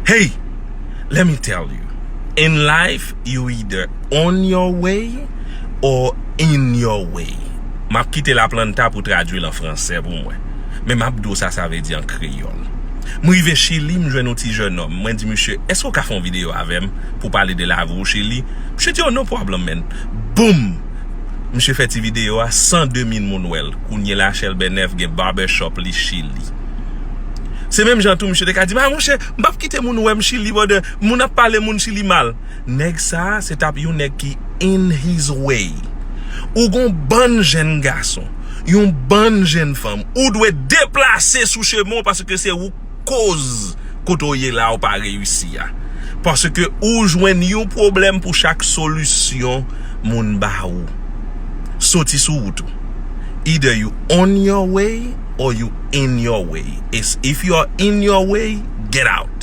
Hey, let me tell you. In life, you either on your way or in your way. M'a quitté la planta pour traduire en français pour moi. Mais m'a do ça veut dire en créole. Moi rive Chili, m'joine un petit jeune homme. Moi dit monsieur, est-ce qu'on ka font vidéo avec pour parler de la vie au Chili? Monsieur dit oh, no problem man. Boom. Monsieur fait une vidéo à 102 000 mounwell. Kounye la Shell Benef gen barbershop li Chili. C'est même Jean tout monsieur te ka dit, mon cher, m'pa quitter moun wèm Chili bode, moun a parlé moun Chili mal. Nèg ça, c'est tap yon nèg qui in his way. Ou gon bon jeune garçon, yon bonne jeune femme, ou doit déplacer sous chemin parce que c'est ou cause kotoye là ou pas réussi ya. Parce que ou joine yon problème pour chaque solution moun ba ou. Soti sou route. Either you on your way or you in your way. If you are in your way, get out.